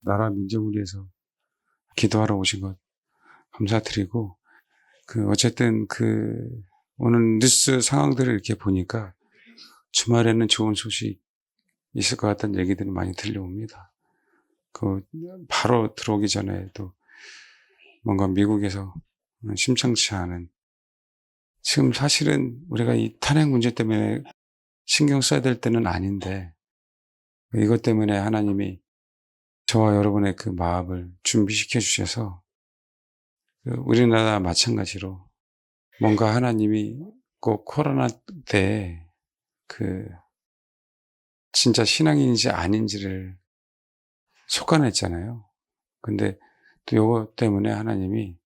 나라 민족을 위해서 기도하러 오신 것 감사드리고, 어쨌든 오늘 뉴스 상황들을 이렇게 보니까 주말에는 좋은 소식 있을 것 같다는 얘기들이 많이 들려옵니다. 바로 들어오기 전에도 뭔가 미국에서 심상치 않은, 지금 사실은 우리가 이 탄핵 문제 때문에 신경 써야 될 때는 아닌데, 이것 때문에 하나님이 저와 여러분의 그 마음을 준비시켜 주셔서 우리나라 마찬가지로 뭔가 하나님이 꼭 코로나 때 진짜 신앙인지 아닌지를 속아냈잖아요. 근데 또 요거 때문에 하나님이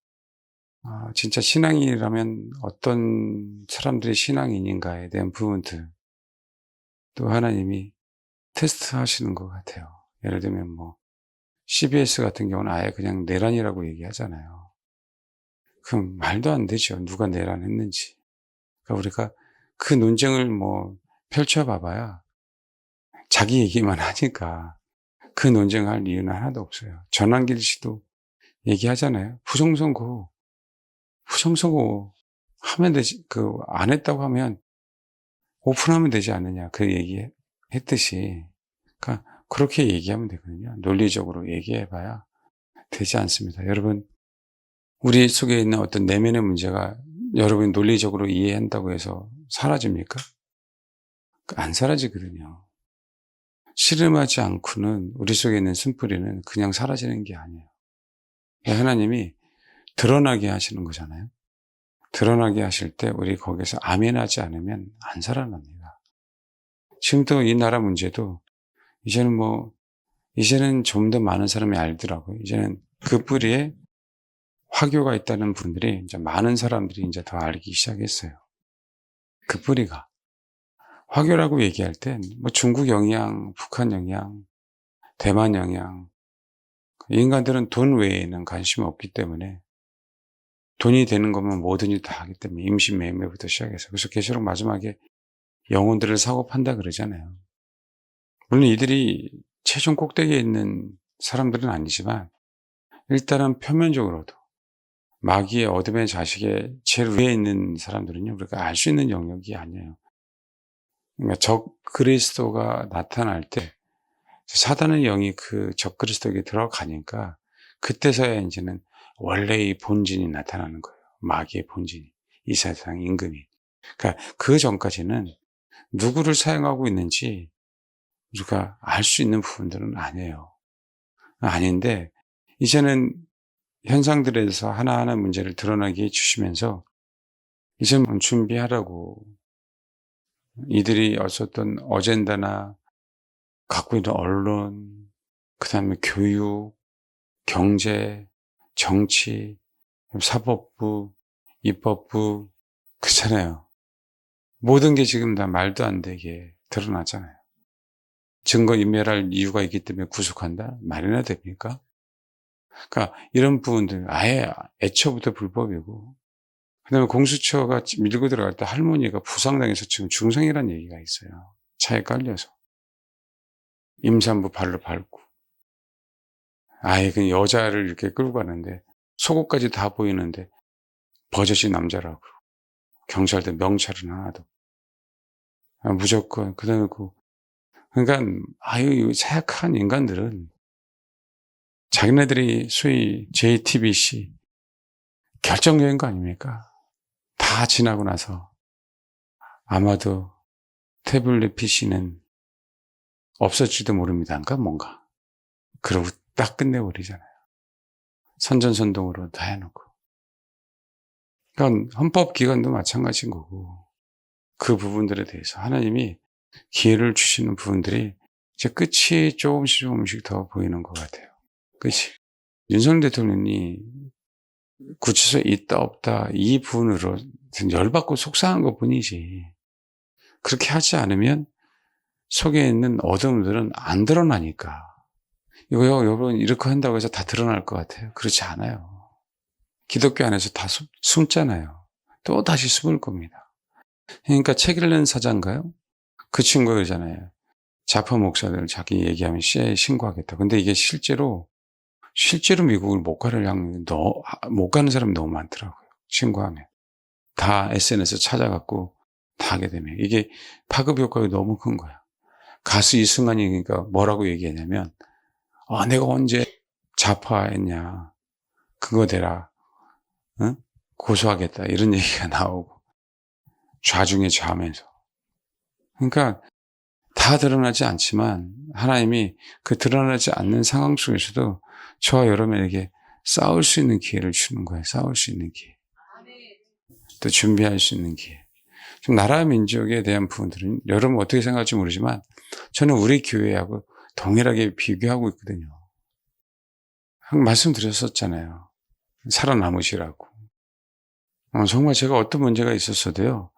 진짜 신앙인이라면 어떤 사람들이 신앙인인가에 대한 부분들 또 하나님이 테스트 하시는 것 같아요. 예를 들면 CBS 같은 경우는 아예 그냥 내란이라고 얘기하잖아요. 그럼 말도 안 되죠. 누가 내란했는지. 그러니까 우리가 그 논쟁을 펼쳐봐봐야 자기 얘기만 하니까 그 논쟁할 이유는 하나도 없어요. 전환길 씨도 얘기하잖아요. 부정선거 하면 되지. 안 했다고 하면 오픈하면 되지 않느냐. 그 얘기 했듯이. 그러니까 그렇게 얘기하면 되거든요. 논리적으로 얘기해봐야 되지 않습니다. 여러분, 우리 속에 있는 어떤 내면의 문제가 여러분이 논리적으로 이해한다고 해서 사라집니까? 안 사라지거든요. 씨름하지 않고는 우리 속에 있는 쓴뿌리는 그냥 사라지는 게 아니에요. 하나님이 드러나게 하시는 거잖아요. 드러나게 하실 때 우리 거기서 아멘하지 않으면 안 살아납니다. 지금도 이 나라 문제도 이제는 좀 더 많은 사람이 알더라고요. 이제는 그 뿌리에 화교가 있다는 분들이 이제 많은 사람들이 이제 더 알기 시작했어요. 그 뿌리가. 화교라고 얘기할 땐 중국 영향, 북한 영향, 대만 영향. 인간들은 돈 외에는 관심이 없기 때문에 돈이 되는 거면 뭐든지 다 하기 때문에 임신매매부터 시작해서. 그래서 계시록 마지막에 영혼들을 사고 판다 그러잖아요. 물론 이들이 최종 꼭대기에 있는 사람들은 아니지만 일단은 표면적으로도 마귀의 어둠의 자식의 제일 위에 있는 사람들은요, 우리가 알 수 있는 영역이 아니에요. 그러니까 적 그리스도가 나타날 때 사단의 영이 그 적 그리스도에게 들어가니까 그때서야 이제는 원래의 본진이 나타나는 거예요. 마귀의 본진이. 이 세상 임금이. 그러니까 그 전까지는 누구를 사용하고 있는지 우리가 알 수 있는 부분들은 아니에요. 아닌데 이제는 현상들에서 하나하나 문제를 드러나게 해주시면서 이제는 준비하라고 이들이 어떤 어젠다나 갖고 있는 언론, 그 다음에 교육, 경제, 정치, 사법부, 입법부, 그렇잖아요. 모든 게 지금 다 말도 안 되게 드러나잖아요. 증거인멸할 이유가 있기 때문에 구속한다? 말이나 됩니까? 그러니까 이런 부분들 아예 애초부터 불법이고, 그 다음에 공수처가 밀고 들어갈 때 할머니가 부상당해서 지금 중상이라는 얘기가 있어요. 차에 깔려서. 임산부 발로 밟고. 아예 그 여자를 이렇게 끌고 가는데 속옷까지 다 보이는데 버젓이 남자라고. 경찰들 명찰은 하나도. 무조건. 그 다음에 그러니까 이 사악한 인간들은 자기네들이 소위 JTBC 결정적인 거 아닙니까? 다 지나고 나서 아마도 태블릿 PC는 없어질지도 모릅니다. 그러니까 뭔가. 그러고 딱 끝내버리잖아요. 선전선동으로 다 해놓고. 그러니까 헌법기관도 마찬가지인 거고 그 부분들에 대해서 하나님이 기회를 주시는 부분들이 이제 끝이 조금씩 더 보이는 것 같아요. 끝이. 윤석열 대통령이 구치소에 있다 없다 이 부분으로 열받고 속상한 것 뿐이지 그렇게 하지 않으면 속에 있는 어둠들은 안 드러나니까. 이거요, 여러분, 이렇게 한다고 해서 다 드러날 것 같아요. 그렇지 않아요. 기독교 안에서 다 숨잖아요. 또 다시 숨을 겁니다. 그러니까 책 읽는 사자인가요? 그 친구가 그러잖아요. 좌파 목사들 자기 얘기하면 CIA에 신고하겠다. 근데 이게 실제로 미국을 못 가는 사람이 너무 많더라고요. 신고하면. 다 SNS 찾아갖고 다 하게 되면. 이게 파급 효과가 너무 큰 거야. 가수 이승환이니까 뭐라고 얘기하냐면, 내가 언제 좌파했냐. 그거 대라. 응? 고소하겠다. 이런 얘기가 나오고. 좌중에 좌면서. 그러니까 다 드러나지 않지만 하나님이 그 드러나지 않는 상황 속에서도 저와 여러분에게 싸울 수 있는 기회를 주는 거예요. 싸울 수 있는 기회. 또 준비할 수 있는 기회. 좀 나라 민족에 대한 부분들은 여러분 어떻게 생각할지 모르지만 저는 우리 교회하고 동일하게 비교하고 있거든요. 말씀드렸었잖아요. 살아남으시라고. 정말 제가 어떤 문제가 있었어도요.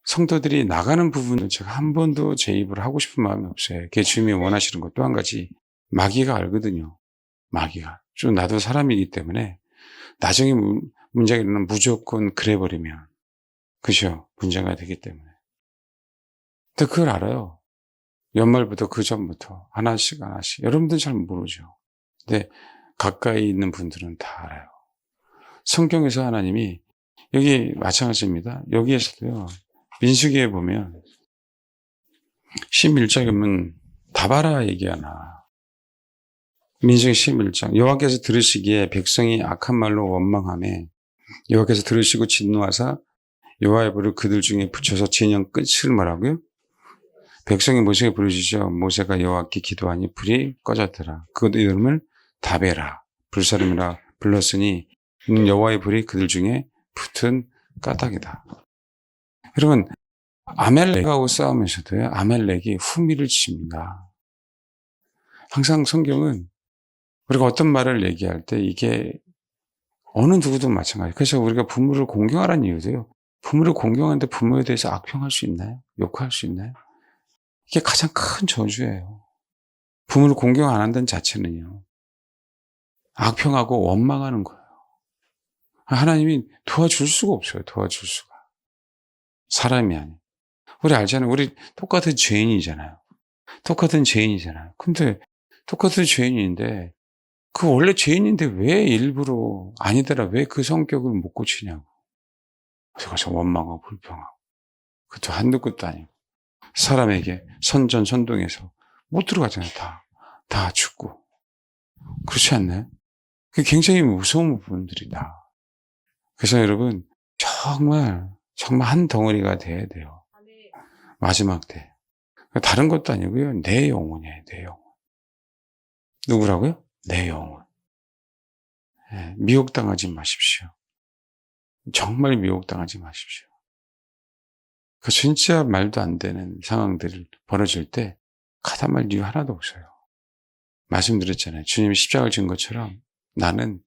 성도들이 나가는 부분은 제가 한 번도 제 입으로 하고 싶은 마음이 없어요. 그게 주님이 원하시는 것. 또 한 가지 마귀가 알거든요. 마귀가. 좀 나도 사람이기 때문에 나중에 문제가 일어나면 무조건 그래버리면 그죠? 문제가 되기 때문에. 근데 그걸 알아요. 연말부터 그 전부터 하나씩 여러분들은 잘 모르죠. 근데 가까이 있는 분들은 다 알아요. 성경에서 하나님이 여기 마찬가지입니다. 여기에서도요. 민수기에 보면 11장에 보면 다바라 얘기하나. 민수기 11장 여호와께서 들으시기에 백성이 악한 말로 원망하매 여호와께서 들으시고 진노하사 여호와의 불을 그들 중에 붙여서 진영 끝을 뭐라고요? 백성이 모세에게 부르짖어 모세가 여호와께 기도하니 불이 꺼졌더라. 그것 이름을 다베라 불사름이라 불렀으니 이는 여호와의 불이 그들 중에 붙은 까닭이다. 여러분 아멜렉하고 싸우면서도요. 아멜렉이 후미를 칩니다. 항상 성경은 우리가 어떤 말을 얘기할 때 이게 어느 누구도 마찬가지예요. 그래서 우리가 부모를 공경하라는 이유도요. 부모를 공경하는데 부모에 대해서 악평할 수 있나요? 욕할 수 있나요? 이게 가장 큰 저주예요. 부모를 공경 안 한다는 자체는요. 악평하고 원망하는 거예요. 하나님이 도와줄 수가 없어요. 도와줄 수가. 사람이 아니에요. 우리 알잖아요. 우리 똑같은 죄인이잖아요. 근데 똑같은 죄인인데 그 원래 죄인인데 왜 일부러 아니더라. 왜 그 성격을 못 고치냐고. 그래서 원망하고 불평하고. 그것도 한두 끝도 아니고. 사람에게 선전선동해서 못 들어가잖아요. 다 죽고. 그렇지 않나요? 그게 굉장히 무서운 부분들이다. 그래서 여러분 정말 한 덩어리가 돼야 돼요. 마지막 때. 다른 것도 아니고요. 내 영혼이에요. 내 영혼. 누구라고요? 내 영혼. 미혹당하지 마십시오. 정말 미혹당하지 마십시오. 그 진짜 말도 안 되는 상황들이 벌어질 때 가담할 이유 하나도 없어요. 말씀드렸잖아요. 주님이 십자가를 진 것처럼 나는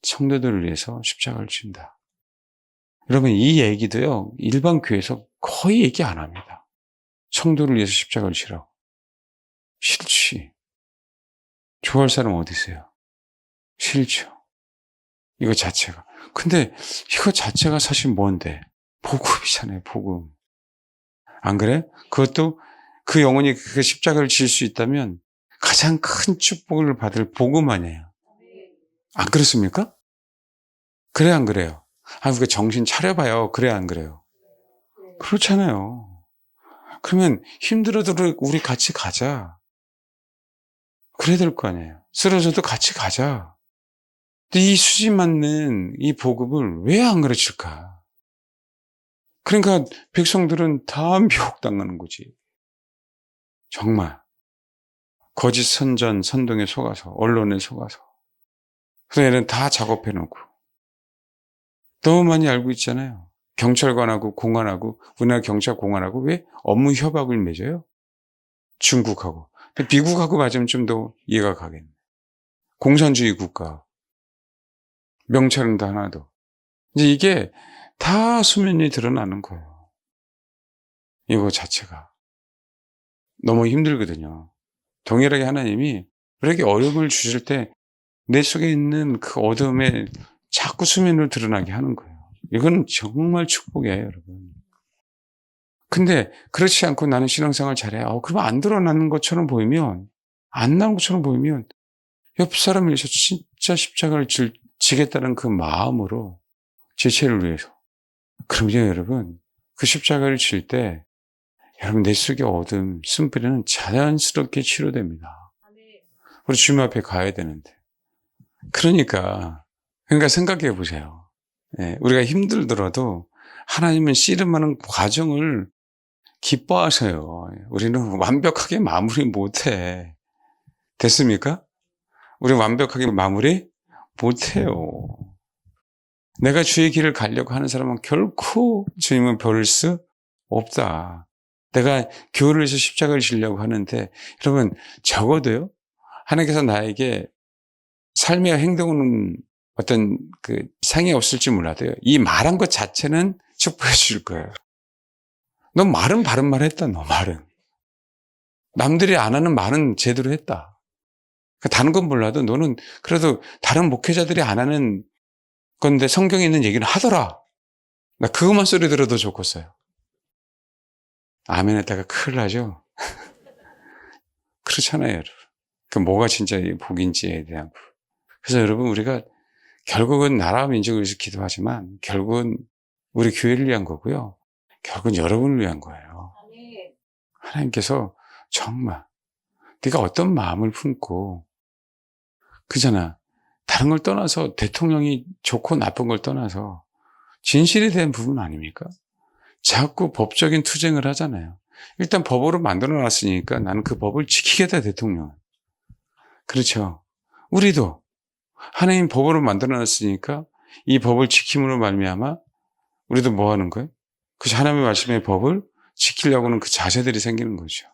성도들을 위해서 십자가를 진다. 여러분 이 얘기도요. 일반 교회에서 거의 얘기 안 합니다. 성도를 위해서 십자가를 지라고. 싫지. 좋아할 사람 어디 있어요? 싫죠. 이거 자체가. 근데 이거 자체가 사실 뭔데? 복음이잖아요. 복음. 안 그래? 그것도 그 영혼이 그 십자가를 질 수 있다면 가장 큰 축복을 받을 복음 아니에요. 안 그렇습니까? 그래 안 그래요? 그 정신 차려봐요. 그래 안 그래요? 그렇잖아요. 그러면 힘들어도 우리 같이 가자. 그래야 될 거 아니에요. 쓰러져도 같이 가자. 근데 이 수지 맞는 이 복음을 왜 안 가르칠까? 그러니까 백성들은 다 미혹당하는 거지. 정말. 거짓 선전, 선동에 속아서, 언론에 속아서. 그래서 얘는 다 작업해놓고. 너무 많이 알고 있잖아요. 경찰관하고 공안하고, 우리나라 경찰 공안하고 왜 업무 협약을 맺어요? 중국하고. 근데 미국하고 맞으면 좀 더 이해가 가겠네. 공산주의 국가. 명찰은 다 하나도. 이제 이게 다 수면이 드러나는 거예요. 이거 자체가. 너무 힘들거든요. 동일하게 하나님이 우리에게 어려움을 주실 때 내 속에 있는 그 어둠에 자꾸 수면으로 드러나게 하는 거예요. 이건 정말 축복이에요, 여러분. 근데 그렇지 않고 나는 신앙생활 잘해. 그러면 안 드러나는 것처럼 보이면, 안 나온 것처럼 보이면 옆 사람을 위해서 진짜 십자가를 지겠다는 그 마음으로 지체를 위해서. 그럼요, 여러분. 그 십자가를 질 때 여러분 내 속의 어둠, 쓴뿌리는 자연스럽게 치료됩니다. 우리 주님 앞에 가야 되는데. 그러니까 생각해 보세요. 우리가 힘들더라도 하나님은 씨름하는 과정을 기뻐하세요. 우리는 완벽하게 마무리 못해. 됐습니까? 우리 완벽하게 마무리 못해요. 내가 주의 길을 가려고 하는 사람은 결코 주님은 버릴 수 없다. 내가 교회를 위해서 십자가를 지려고 하는데 여러분 적어도요. 하나님께서 나에게 삶의 행동은 어떤 그 상이 없을지 몰라도요. 이 말한 것 자체는 축복해 주실 거예요. 너 말은 바른 말 했다. 너 말은. 남들이 안 하는 말은 제대로 했다. 다른 건 몰라도 너는 그래도 다른 목회자들이 안 하는 건데 성경에 있는 얘기는 하더라. 나 그것만 소리 들어도 좋겠어요. 아멘 했다가 큰일 나죠? 그렇잖아요, 여러분. 그 뭐가 진짜 복인지에 대한. 그래서 여러분, 우리가 결국은 나라와 민족을 위해서 기도하지만 결국은 우리 교회를 위한 거고요. 결국은 여러분을 위한 거예요. 하나님께서 정말 네가 어떤 마음을 품고 그잖아. 다른 걸 떠나서 대통령이 좋고 나쁜 걸 떠나서 진실에 대한 부분 아닙니까? 자꾸 법적인 투쟁을 하잖아요. 일단 법으로 만들어 놨으니까 나는 그 법을 지키겠다, 대통령은. 그렇죠. 우리도 하나님 법으로 만들어 놨으니까 이 법을 지킴으로 말미암아 우리도 뭐 하는 거예요? 그 하나님의 말씀의 법을 지키려고는 그 자세들이 생기는 거죠.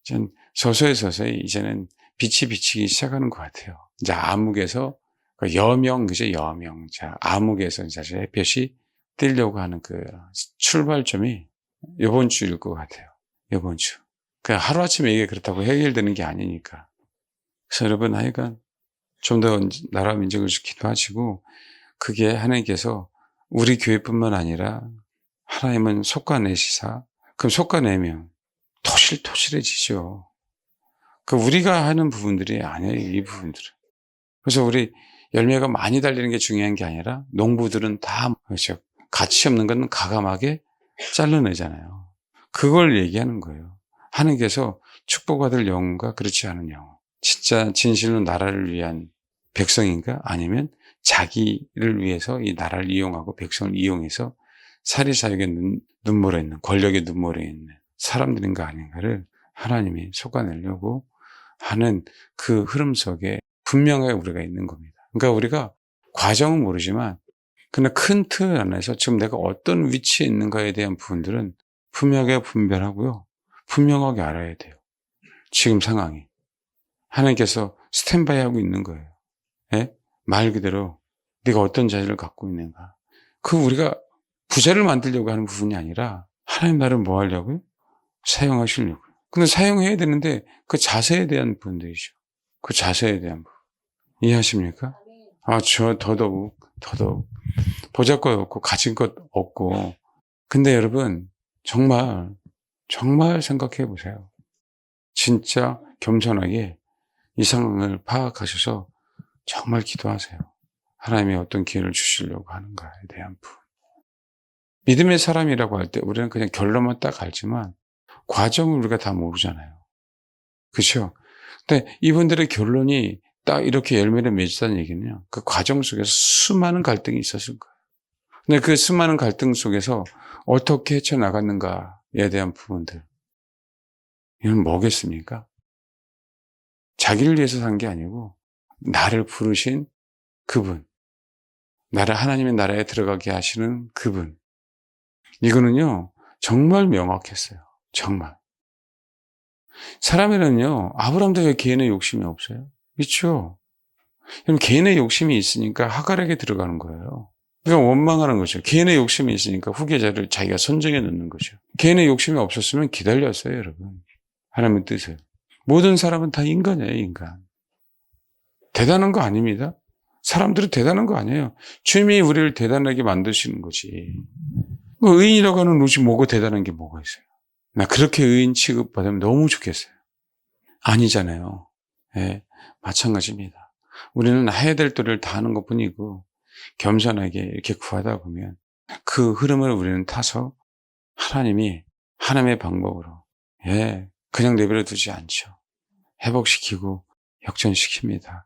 전 서서히 이제는 빛이 비치기 시작하는 것 같아요. 이제 암흑에서 여명, 그죠? 여명. 자, 암흑에서 이제 햇볕이 띄려고 하는 그 출발점이 이번 주일 것 같아요. 이번 주. 그냥 하루아침에 이게 그렇다고 해결되는 게 아니니까. 그래서 여러분, 하여간 좀 더 나라 민족을 기도하시고, 그게 하나님께서 우리 교회뿐만 아니라 하나님은 솎아내시사, 그럼 솎아내면 토실토실해지죠. 그 우리가 하는 부분들이 아니에요, 이 부분들은. 그래서 우리 열매가 많이 달리는 게 중요한 게 아니라 농부들은 다 그렇죠. 가치 없는 건 가감하게 잘라내잖아요. 그걸 얘기하는 거예요. 하나님께서 축복받을 영혼과 그렇지 않은 영혼. 진짜 진실로 나라를 위한 백성인가? 아니면 자기를 위해서 이 나라를 이용하고 백성을 이용해서 사리사욕의 눈물에 있는, 권력의 눈물에 있는 사람들인가 아닌가를 하나님이 솎아내려고 하는 그 흐름 속에 분명하게 우리가 있는 겁니다. 그러니까 우리가 과정은 모르지만 그러나 큰 틀 안에서 지금 내가 어떤 위치에 있는가에 대한 부분들은 분명하게 분별하고요. 분명하게 알아야 돼요. 지금 상황이. 하나님께서 스탠바이 하고 있는 거예요. 예? 말 그대로 네가 어떤 자질을 갖고 있는가. 그 우리가 부자를 만들려고 하는 부분이 아니라 하나님 나를 뭐 하려고요? 사용하시려고요. 근데 사용해야 되는데 그 자세에 대한 부분들이죠. 그 자세에 대한 부분. 이해하십니까? 저 더더욱 보잘것 없고 가진 것 없고. 근데 여러분 정말 생각해 보세요. 진짜 겸손하게 이 상황을 파악하셔서 정말 기도하세요. 하나님이 어떤 기회를 주시려고 하는가에 대한 부분. 믿음의 사람이라고 할 때 우리는 그냥 결론만 딱 알지만 과정을 우리가 다 모르잖아요. 그렇죠? 근데 이분들의 결론이 딱 이렇게 열매를 맺었다는 얘기는요. 그 과정 속에서 수많은 갈등이 있었을 거예요. 근데 그 수많은 갈등 속에서 어떻게 헤쳐나갔는가에 대한 부분들. 이건 뭐겠습니까? 자기를 위해서 산 게 아니고 나를 부르신 그분. 나를 하나님의 나라에 들어가게 하시는 그분. 이거는요. 정말 명확했어요. 정말. 사람에는요. 아브라함도 왜 개인의 욕심이 없어요? 있죠. 그럼 개인의 욕심이 있으니까 하갈에게 들어가는 거예요. 그러니까 원망하는 거죠. 개인의 욕심이 있으니까 후계자를 자기가 선정해 놓는 거죠. 개인의 욕심이 없었으면 기다렸어요, 여러분. 하나님의 뜻을. 모든 사람은 다 인간이에요, 인간. 대단한 거 아닙니다. 사람들은 대단한 거 아니에요. 주님이 우리를 대단하게 만드시는 거지. 의인이라고 하는 옷이 뭐가 대단한 게 뭐가 있어요. 나 그렇게 의인 취급받으면 너무 좋겠어요. 아니잖아요. 예, 마찬가지입니다. 우리는 해야 될 도리를 다 하는 것뿐이고 겸손하게 이렇게 구하다 보면 그 흐름을 우리는 타서 하나님이 하나님의 방법으로 그냥 내버려 두지 않죠. 회복시키고 역전시킵니다.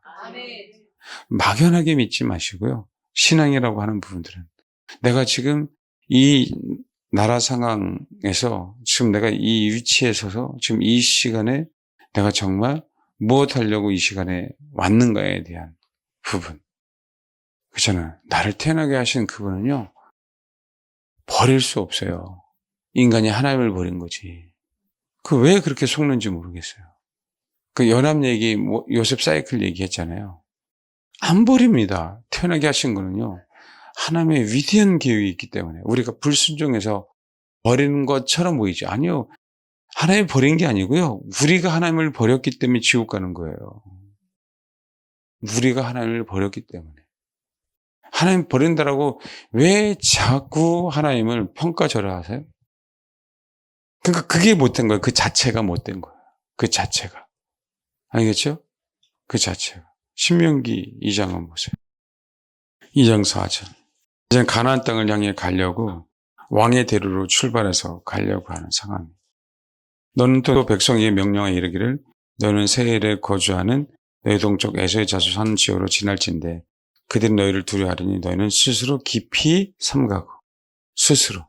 막연하게 믿지 마시고요. 신앙이라고 하는 부분들은 내가 지금 이 나라 상황에서 지금 내가 이 위치에 서서 지금 이 시간에 내가 정말 무엇 하려고 이 시간에 왔는가에 대한 부분. 그렇잖아요. 나를 태어나게 하신 그분은요, 버릴 수 없어요. 인간이 하나님을 버린 거지. 그 왜 그렇게 속는지 모르겠어요. 그 연합 얘기, 요셉 사이클 얘기했잖아요. 안 버립니다. 태어나게 하신 거는요, 하나님의 위대한 계획이 있기 때문에 우리가 불순종해서 버리는 것처럼 보이죠. 아니요. 하나님이 버린 게 아니고요. 우리가 하나님을 버렸기 때문에 지옥 가는 거예요. 우리가 하나님을 버렸기 때문에. 하나님 버린다라고 왜 자꾸 하나님을 평가절하하세요? 그러니까 그게 못된 거예요. 그 자체가 못된 거예요. 그 자체가. 알겠죠? 그 자체가. 신명기 2장은 보세요. 2장 4절. 이제 가나안 땅을 향해 가려고 왕의 대로로 출발해서 가려고 하는 상황입니다. 너는 또 백성에게 명령하여 이르기를 너는 세일에 거주하는 너희 동쪽 에서의 자손 산 지역으로 지날진대 그들이 너희를 두려워하리니 너희는 스스로 깊이 삼가고 스스로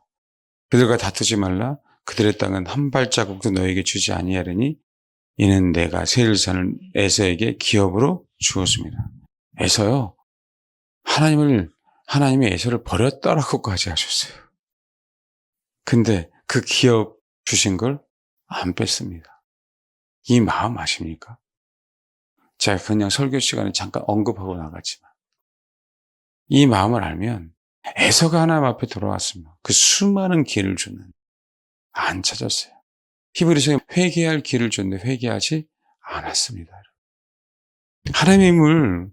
그들과 다투지 말라. 그들의 땅은 한 발자국도 너에게 주지 아니하리니 이는 내가 세일산을 에서에게 기업으로 주었습니다. 에서요. 하나님이 에서를 버렸다라고까지 하셨어요. 근데 그 기업 주신 걸 안 뺐습니다. 이 마음 아십니까? 제가 그냥 설교 시간에 잠깐 언급하고 나갔지만 이 마음을 알면 에서가 하나님 앞에 돌아왔으면 그 수많은 기회를 주는 안 찾았어요. 히브리서에 회개할 기회를 줬는데 회개하지 않았습니다. 하나님의 힘을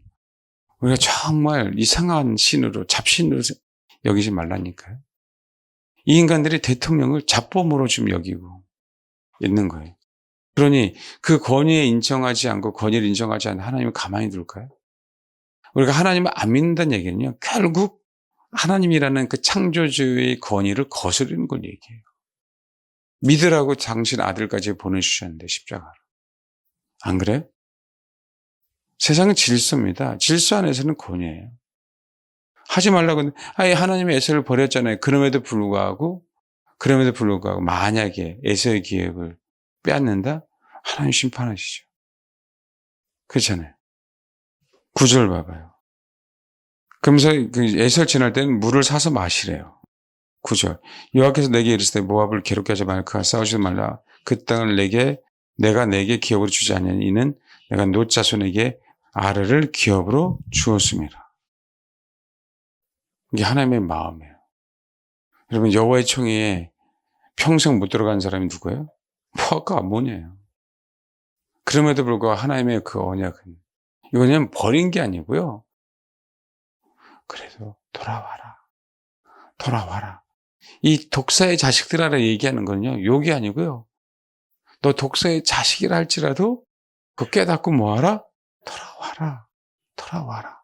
우리가 정말 이상한 신으로 잡신으로 여기지 말라니까요. 이 인간들이 대통령을 잡범으로 지금 여기고 있는 거예요. 그러니 그 권위에 인정하지 않고 권위를 인정하지 않는 하나님을 가만히 둘까요? 우리가 하나님을 안 믿는다는 얘기는요. 결국 하나님이라는 그 창조주의 권위를 거스르는 걸 얘기해요. 믿으라고 당신 아들까지 보내주셨는데 십자가로. 안 그래요? 세상은 질서입니다. 질서 안에서는 권위예요. 하지 말라고 하는데 하나님의 에서를 버렸잖아요. 그럼에도 불구하고 만약에 에서의 기획을 빼앗는다? 하나님 심판하시죠. 그렇잖아요. 9절 봐봐요. 그러면서 그 에서를 지날 때는 물을 사서 마시래요. 9절. 여호와께서 내게 이르시되 모압을 괴롭게 하지 말고 그와 싸우지 말라. 그 땅을 내가 내게 기업으로 주지 아니하니 이는 내가 놋 자손에게 아르를 기업으로 주었습니다. 이게 하나님의 마음이에요. 여러분 여호와의 총회에 평생 못 들어간 사람이 누구예요? 모압과 암몬이에요. 그럼에도 불구하고 하나님의 그 언약은 이거는 버린 게 아니고요. 그래도 돌아와라. 이 독사의 자식들아라 얘기하는 건요. 욕이 아니고요. 너 독사의 자식이라 할지라도 그거 깨닫고 뭐하라? 돌아와라.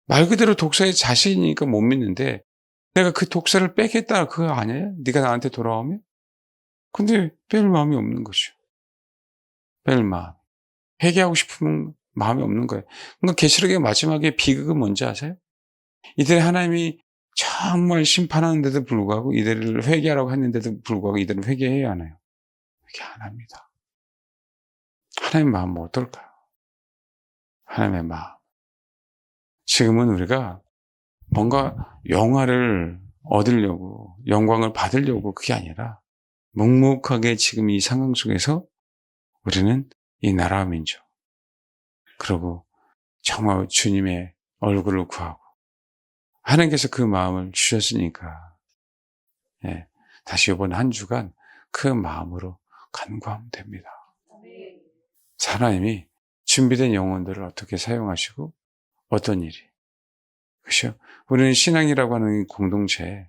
말 그대로 독사의 자식이니까 못 믿는데 내가 그 독사를 빼겠다 그거 아니에요? 네가 나한테 돌아오면? 근데 뺄 마음이 없는 거죠. 뺄 마음. 회개하고 싶은 마음이 없는 거예요. 그러니까 계시록의 마지막에 비극은 뭔지 아세요? 이들이 하나님이 정말 심판하는데도 불구하고 이들을 회개하라고 했는데도 불구하고 이들은 회개해야 하나요? 회개 안 합니다. 하나님의 마음은 어떨까요? 하나님의 마음. 지금은 우리가 뭔가 영화를 얻으려고 영광을 받으려고 그게 아니라 묵묵하게 지금 이 상황 속에서 우리는 이 나라와 민족 그리고 정말 주님의 얼굴을 구하고 하나님께서 그 마음을 주셨으니까 다시 이번 한 주간 그 마음으로 간구하면 됩니다. 하나님이 준비된 영혼들을 어떻게 사용하시고 어떤 일이 그렇죠? 우리는 신앙이라고 하는 공동체에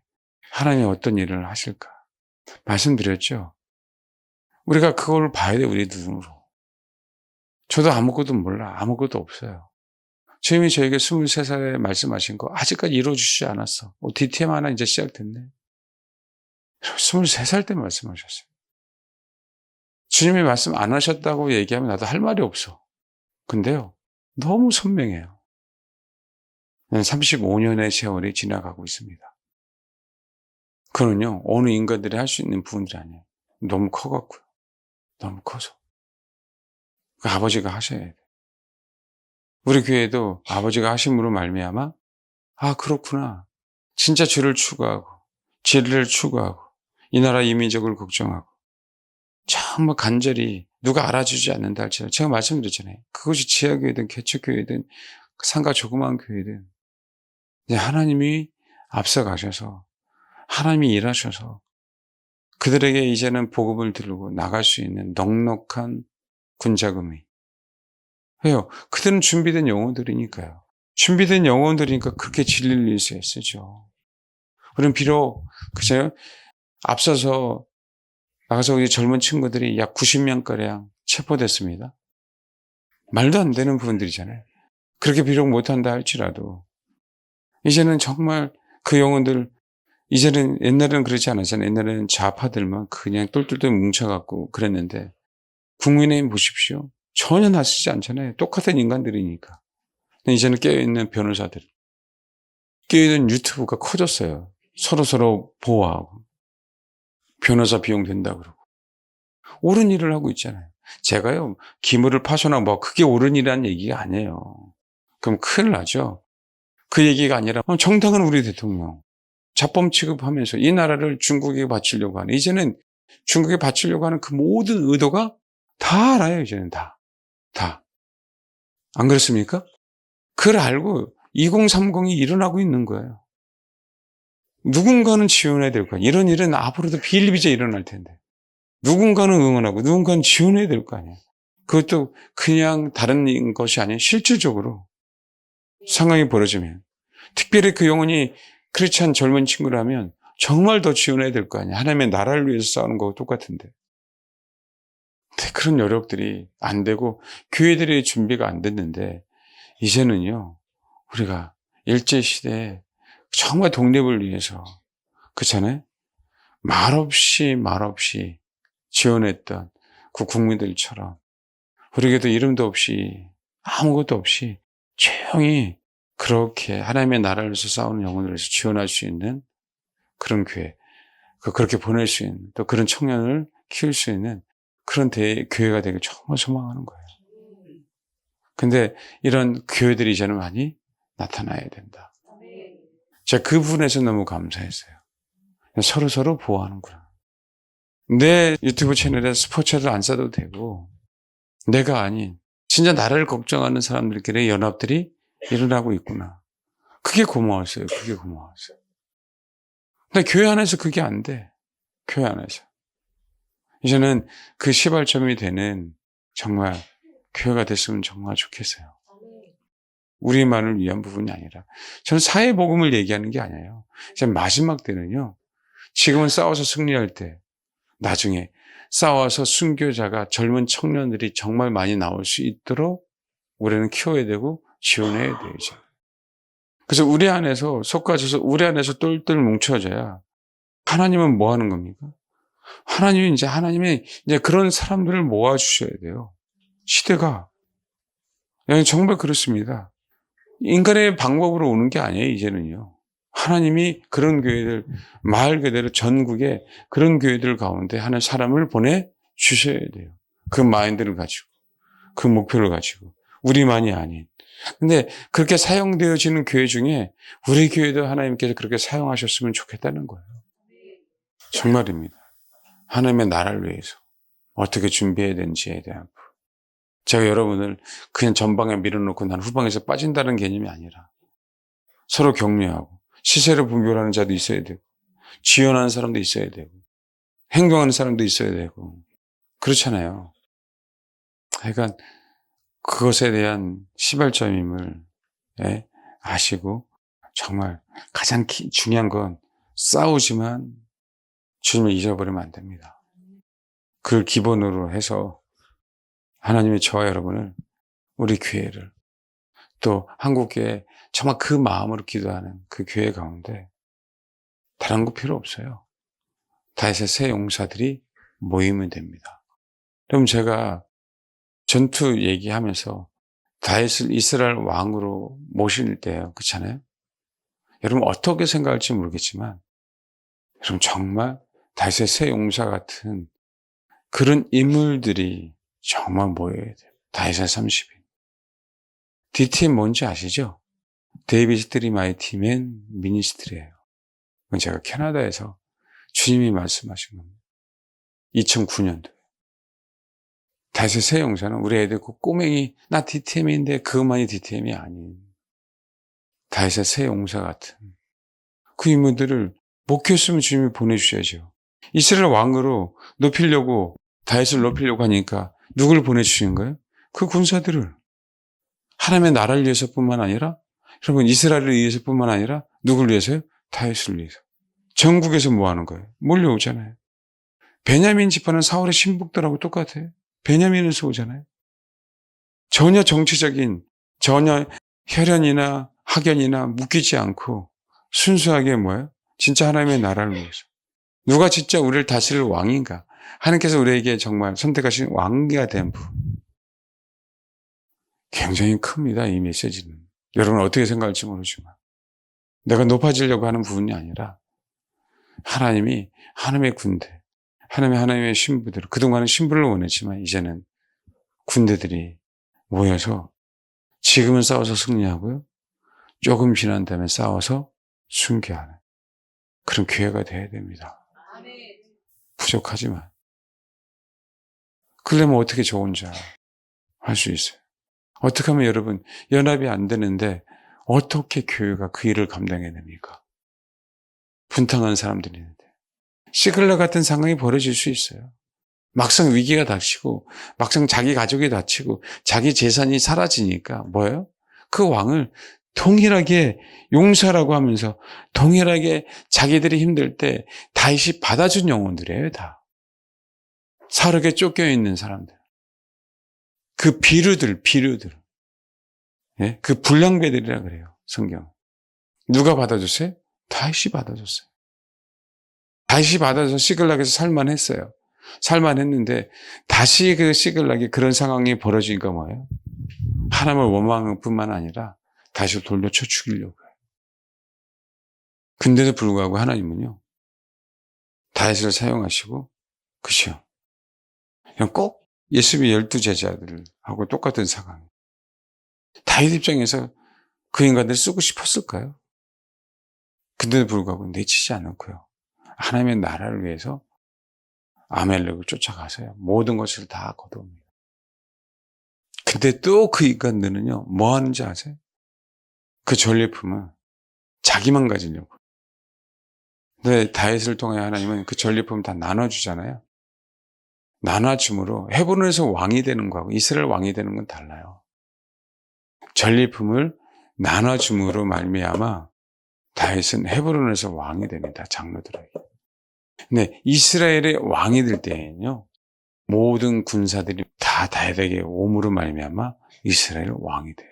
하나님이 어떤 일을 하실까 말씀드렸죠. 우리가 그걸 봐야 돼, 우리 눈으로. 저도 아무것도 몰라. 아무것도 없어요. 주님이 저에게 23살에 말씀하신 거 아직까지 이루어주시지 않았어. DTM 하나 이제 시작됐네. 23살 때 말씀하셨어요. 주님이 말씀 안 하셨다고 얘기하면 나도 할 말이 없어. 근데요, 너무 선명해요. 35년의 세월이 지나가고 있습니다. 그는요, 어느 인간들이 할 수 있는 부분들이 아니에요. 너무 커갖고요. 너무 커서. 그 아버지가 하셔야 돼요. 우리 교회도 아버지가 하심으로 말미암아, 아, 그렇구나. 진짜 주를 추구하고, 진리를 추구하고, 이 나라 이민족을 걱정하고, 정말 간절히 누가 알아주지 않는다 할지라도 제가 말씀드렸잖아요. 그것이 지하교회든 개척교회든 상가 조그마한 교회든 이제 하나님이 앞서가셔서 하나님이 일하셔서 그들에게 이제는 복음을 들고 나갈 수 있는 넉넉한 군자금이. 왜요? 그들은 준비된 영혼들이니까요. 준비된 영혼들이니까 그렇게 진리를 위해서 쓰죠. 우리는 비록 그죠? 앞서서 나가서 우리 젊은 친구들이 약 90명가량 체포됐습니다. 말도 안 되는 부분들이잖아요. 그렇게 비록 못한다 할지라도 이제는 정말 그 영혼들, 이제는 옛날에는 그렇지 않았잖아요. 옛날에는 좌파들만 그냥 똘똘똘 뭉쳐갖고 그랬는데 국민의힘 보십시오. 전혀 나서지 않잖아요. 똑같은 인간들이니까. 이제는 깨어있는 변호사들, 깨어있는 유튜브가 커졌어요. 서로서로 보호하고 변호사 비용 된다고 그러고 옳은 일을 하고 있잖아요. 제가요, 기물을 파손하고 뭐 그게 옳은 일이라는 얘기가 아니에요. 그럼 큰일 나죠. 그 얘기가 아니라 정당한 우리 대통령 자범 취급하면서 이 나라를 중국에게 바치려고 하는, 이제는 중국에 바치려고 하는 그 모든 의도가 다 알아요. 이제는 다. 안 그렇습니까? 그걸 알고 2030이 일어나고 있는 거예요. 누군가는 지원해야 될 거야. 이런 일은 앞으로도 비일비재 일어날 텐데. 누군가는 응원하고 누군가는 지원해야 될 거 아니에요. 그것도 그냥 다른 것이 아니라 실질적으로 상황이 벌어지면, 특별히 그 영혼이 크리스찬 젊은 친구라면 정말 더 지원해야 될 거 아니에요. 하나님의 나라를 위해서 싸우는 거하고 똑같은데. 근데 그런 노력들이 안 되고 교회들의 준비가 안 됐는데, 이제는요, 우리가 일제시대에 정말 독립을 위해서, 그렇잖아요? 말없이 지원했던 그 국민들처럼 우리에게도 이름도 없이 아무것도 없이 조용히 그렇게 하나님의 나라를 위해서 싸우는 영혼을 위해서 지원할 수 있는 그런 교회, 그렇게 보낼 수 있는, 또 그런 청년을 키울 수 있는 그런 교회가 되길 정말 소망하는 거예요. 근데 이런 교회들이 이제는 많이 나타나야 된다. 제가 그 부분에서 너무 감사했어요. 서로 보호하는구나. 내 유튜브 채널에 스포츠를 안 써도 되고, 내가 아닌 진짜 나라를 걱정하는 사람들끼리 연합들이 일어나고 있구나. 그게 고마웠어요. 근데 교회 안에서 그게 안 돼. 교회 안에서. 이제는 그 시발점이 되는 정말 교회가 됐으면 정말 좋겠어요. 우리만을 위한 부분이 아니라. 저는 사회복음을 얘기하는 게 아니에요. 이제 마지막 때는요, 지금은 싸워서 승리할 때, 나중에 싸워서 순교자가, 젊은 청년들이 정말 많이 나올 수 있도록 우리는 키워야 되고 지원해야 돼요, 이제. 그래서 우리 안에서 속가져서 우리 안에서 똘똘 뭉쳐져야 하나님은 뭐 하는 겁니까? 하나님이 이제 그런 사람들을 모아주셔야 돼요. 시대가. 정말 그렇습니다. 인간의 방법으로 오는 게 아니에요, 이제는요. 하나님이 그런 교회들, 말 그대로 전국에 그런 교회들 가운데 하는 사람을 보내주셔야 돼요. 그 마인드를 가지고, 그 목표를 가지고, 우리만이 아닌. 근데 그렇게 사용되어지는 교회 중에 우리 교회도 하나님께서 그렇게 사용하셨으면 좋겠다는 거예요. 정말입니다. 하나님의 나라를 위해서 어떻게 준비해야 되는지에 대한. 제가 여러분을 그냥 전방에 밀어놓고 난 후방에서 빠진다는 개념이 아니라 서로 격려하고 시세를 분별하는 자도 있어야 되고 지원하는 사람도 있어야 되고 행동하는 사람도 있어야 되고 그렇잖아요. 그러니까 그것에 대한 시발점임을 아시고 정말 가장 중요한 건 싸우지만 주님을 잊어버리면 안 됩니다. 그걸 기본으로 해서 하나님이 저와 여러분을, 우리 교회를, 또 한국교회 정말 그 마음으로 기도하는 그 교회 가운데 다른 거 필요 없어요. 다윗의 새 용사들이 모이면 됩니다. 그럼 제가 전투 얘기하면서 다윗을 이스라엘 왕으로 모실 때요, 그렇잖아요? 여러분 어떻게 생각할지 모르겠지만 여러분 정말 다윗의 새 용사 같은 그런 인물들이 정말 모여야 돼요. 다윗의 30인. DTM 뭔지 아시죠? 데이비드 드리마이티 맨 미니스트리예요. 그건 제가 캐나다에서 주님이 말씀하신 겁니다. 2009년도에. 다윗의 새 용사는 우리 애들 그 꼬맹이 나 DTM인데 그것만이 DTM이 아닌 다윗의 새 용사 같은 그 인물들을 목회했으면 주님이 보내주셔야죠. 이스라엘 왕으로 높이려고 다윗을 높이려고 하니까 누굴 보내주시는 거예요? 그 군사들을. 하나님의 나라를 위해서뿐만 아니라 여러분 이스라엘을 위해서뿐만 아니라 누굴 위해서요? 다윗을 위해서. 전국에서 뭐 하는 거예요? 몰려오잖아요. 베냐민 지파는 사울의 신복들하고 똑같아요. 베냐민에서 오잖아요. 전혀 정치적인, 전혀 혈연이나 학연이나 묶이지 않고 순수하게 뭐예요? 진짜 하나님의 나라를 위해서. 누가 진짜 우리를 다스릴 왕인가? 하나님께서 우리에게 정말 선택하신 왕기가 된 분. 굉장히 큽니다, 이 메시지는. 여러분 어떻게 생각할지 모르지만. 내가 높아지려고 하는 부분이 아니라 하나님이 하나님의 군대, 하나님의 신부들, 그동안은 신부를 원했지만 이제는 군대들이 모여서 지금은 싸워서 승리하고요. 조금 지난 다음에 싸워서 순교하는 그런 기회가 돼야 됩니다. 부족하지만. 그러려면 어떻게 저 혼자 할 수 있어요? 어떻게 하면 여러분 연합이 안 되는데 어떻게 교회가 그 일을 감당해야 됩니까? 분탕한 사람들이 있는데. 시글라 같은 상황이 벌어질 수 있어요. 막상 위기가 닥치고 막상 자기 가족이 다치고 자기 재산이 사라지니까 뭐예요? 그 왕을 동일하게 용사라고 하면서 동일하게 자기들이 힘들 때 다윗이 받아준 영혼들이에요. 다. 사륙에 쫓겨있는 사람들. 그 비류들. 예? 그 불량배들이라 그래요. 성경. 누가 받아줬어요? 다윗이 받아줬어요. 다윗이 받아서 시글락에서 살만했어요. 살만했는데 다시 그 시글락에 그런 상황이 벌어지니까 뭐예요? 하나님을 원망할 뿐만 아니라 다시 돌려쳐 죽이려고 해요. 근데도 불구하고 하나님은요. 다윗을 사용하시고 그죠? 그냥 꼭 예수님의 12제자들하고 똑같은 상황. 다윗 입장에서 그 인간들을 쓰고 싶었을까요? 근데도 불구하고 내치지 않았고요. 하나님의 나라를 위해서 아멜렉을 쫓아가서요. 모든 것을 다 거두옵니다. 근데 또 그 인간들은요. 뭐 하는지 아세요? 그 전리품은 자기만 가지려고. 근데 다윗을 통해 하나님은 그 전리품 다 나눠주잖아요. 나눠줌으로 헤브론에서 왕이 되는 거하고 이스라엘 왕이 되는 건 달라요. 전리품을 나눠줌으로 말미암아 다윗은 헤브론에서 왕이 됩니다. 장로들에게. 근데 이스라엘의 왕이 될 때에는요. 모든 군사들이 다 다윗에게 오므로 말미암아 이스라엘 왕이 돼요.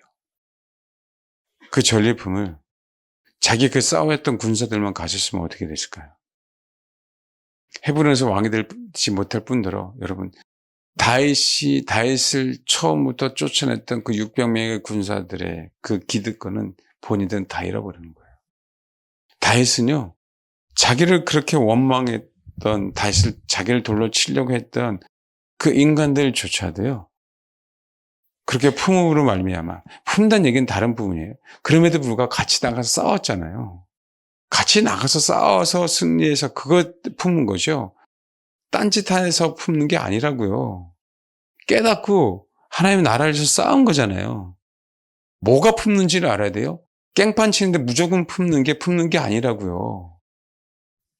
그 전리품을 자기 그 싸워했던 군사들만 가졌으면 어떻게 됐을까요? 헤브론에서 왕이 되지 못할 뿐더러 여러분 다윗을 처음부터 쫓아냈던 그 600명의 군사들의 그 기득권은 본인들은 다 잃어버리는 거예요. 다윗은요. 자기를 그렇게 원망했던 다윗을 자기를 돌로 치려고 했던 그 인간들조차도요. 그렇게 품음으로 말미암아 품다는 얘기는 다른 부분이에요. 그럼에도 불구하고 같이 나가서 싸웠잖아요. 같이 나가서 싸워서 승리해서 그것 품은 거죠. 딴짓해서 품는 게 아니라고요. 깨닫고 하나님의 나라를 위해서 싸운 거잖아요. 뭐가 품는지를 알아야 돼요. 깽판 치는데 무조건 품는 게 아니라고요.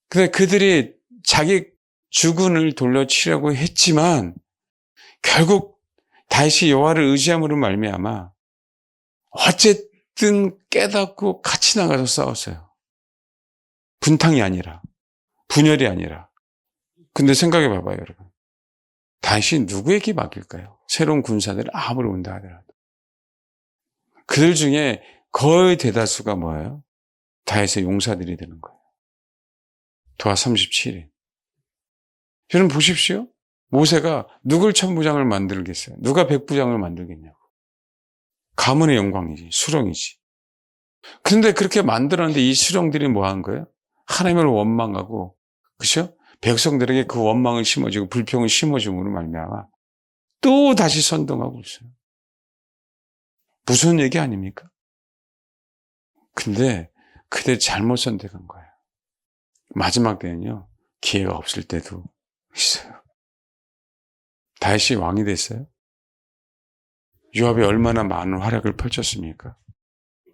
근데 그들이 자기 주군을 돌려치려고 했지만 결국 다시 여호와를 의지함으로 말미암아 어쨌든 깨닫고 같이 나가서 싸웠어요. 분탕이 아니라 분열이 아니라. 근데 생각해 봐봐요, 여러분. 다윗이 누구에게 맡길까요? 새로운 군사들이 아무리 온다 하더라도. 그들 중에 거의 대다수가 뭐예요? 다윗의 용사들이 되는 거예요. 도하 37인. 여러분 보십시오. 모세가 누굴 천부장을 만들겠어요? 누가 백부장을 만들겠냐고. 가문의 영광이지, 수령이지. 그런데 그렇게 만들었는데 이 수령들이 뭐 한 거예요? 하나님을 원망하고, 그죠? 백성들에게 그 원망을 심어주고 불평을 심어줌으로 말미암아 또 다시 선동하고 있어요. 무슨 얘기 아닙니까? 근데 그들 잘못 선택한 거예요. 마지막 때는요, 기회가 없을 때도 있어요. 다윗이 왕이 됐어요. 요압이 얼마나 많은 활약을 펼쳤습니까?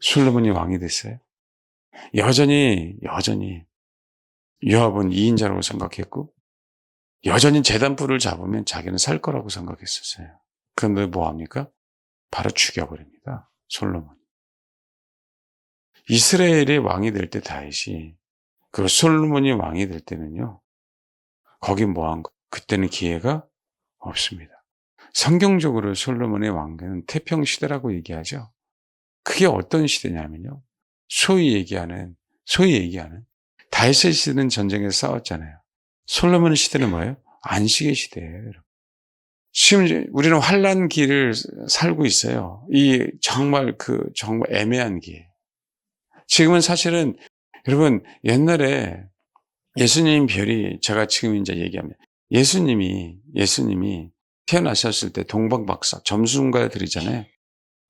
솔로몬이 왕이 됐어요. 여전히 요압은 2인자라고 생각했고, 여전히 제단불을 잡으면 자기는 살 거라고 생각했었어요. 그런데 뭐합니까? 바로 죽여버립니다. 솔로몬. 이스라엘이 왕이 될 때 다윗이, 그리고 솔로몬이 왕이 될 때는요, 거기 뭐한 거? 그때는 기회가 없습니다. 성경적으로 솔로몬의 왕국은 태평시대라고 얘기하죠. 그게 어떤 시대냐면요, 소위 얘기하는 다윗의 시대는 전쟁에서 싸웠잖아요. 솔로몬의 시대는 뭐예요? 안식의 시대예요. 지금 우리는 환난 기를 살고 있어요. 정말 애매한 기. 지금은 사실은 여러분 옛날에 예수님 별이, 제가 지금 이제 얘기하면 예수님이 태어나셨을 때 동방박사 점순가들이잖아요.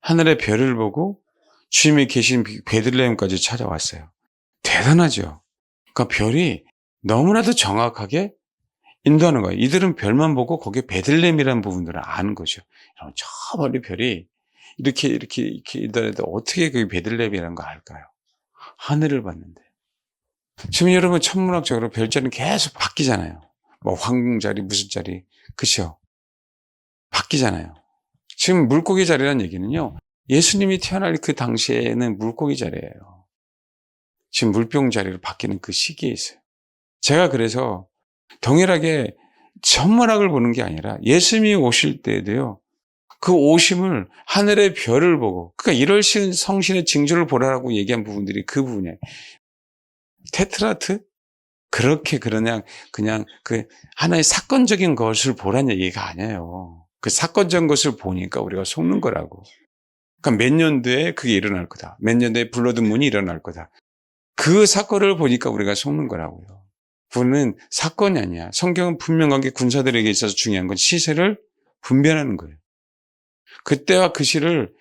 하늘의 별을 보고 주님이 계신 베들레헴까지 찾아왔어요. 대단하죠. 그러니까 별이 너무나도 정확하게 인도하는 거예요. 이들은 별만 보고 거기에 베들레헴이라는 부분들을 아는 거죠. 저 멀리 별이 이렇게 있더라도 어떻게 그게 베들레헴이라는 거 알까요? 하늘을 봤는데. 지금 여러분 천문학적으로 별자리는 계속 바뀌잖아요. 뭐 황궁자리 무슨 자리, 그렇죠? 바뀌잖아요. 지금 물고기 자리라는 얘기는요, 예수님이 태어날 그 당시에는 물고기 자리예요. 지금 물병 자리로 바뀌는 그 시기에 있어요. 제가 그래서 동일하게 천문학을 보는 게 아니라 예수님이 오실 때에도요, 그 오심을 하늘의 별을 보고, 그러니까 1월 성신의 징조를 보라라고 얘기한 부분들이 그 부분이에요. 테트라트? 그냥 그 하나의 사건적인 것을 보라는 얘기가 아니에요. 그 사건적인 것을 보니까 우리가 속는 거라고. 그러니까 몇 년도에 그게 일어날 거다. 몇 년도에 블러드문이 일어날 거다. 그 사건을 보니까 우리가 속는 거라고요. 그거는 사건이 아니야. 성경은 분명하게 군사들에게 있어서 중요한 건 시세를 분별하는 거예요. 그때와 그 시를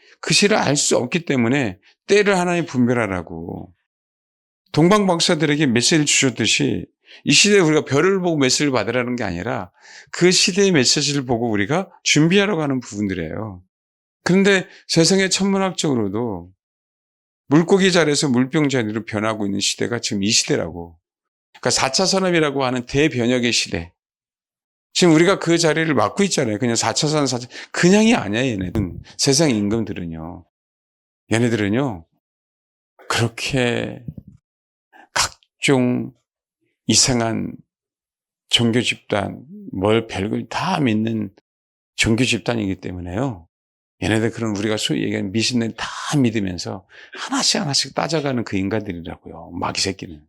알 수 없기 때문에 때를 하나님 분별하라고. 동방 박사들에게 메시지를 주셨듯이 이 시대에 우리가 별을 보고 메시지를 받으라는 게 아니라 그 시대의 메시지를 보고 우리가 준비하라고 하는 부분들이에요. 그런데 세상의 천문학적으로도 물고기 자리에서 물병 자리로 변하고 있는 시대가 지금 이 시대라고. 그러니까 4차 산업이라고 하는 대변혁의 시대. 지금 우리가 그 자리를 맡고 있잖아요. 그냥 4차 산업, 그냥이 아니야, 얘네들은. 세상 임금들은요. 얘네들은요, 그렇게 각종 이상한 종교 집단, 별걸 다 믿는 종교 집단이기 때문에요. 얘네들 그런 우리가 소위 얘기하는 미신을 다 믿으면서 하나씩 따져가는 그 인간들이라고요. 마귀 새끼는.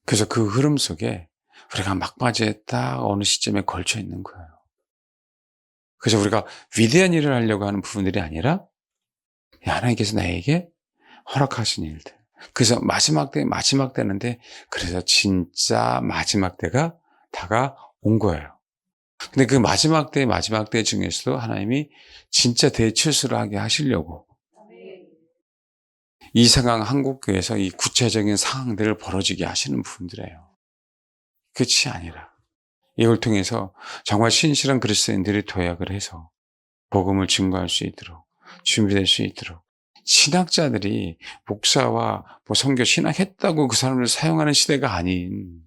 그래서 그 흐름 속에 우리가 막바지에 딱 어느 시점에 걸쳐 있는 거예요. 그래서 우리가 위대한 일을 하려고 하는 부분들이 아니라 하나님께서 나에게 허락하신 일들. 그래서 마지막 때는데 그래서 진짜 마지막 때가 다가온 거예요. 근데 그 마지막 때 중에서도 하나님이 진짜 대추수를 하게 하시려고 이 상황 한국교회에서 이 구체적인 상황들을 벌어지게 하시는 부분들이에요. 끝이 아니라 이걸 통해서 정말 신실한 그리스도인들이 도약을 해서 복음을 증거할 수 있도록 준비될 수 있도록 신학자들이 목사와 선교 신학했다고 그 사람을 사용하는 시대가 아닌,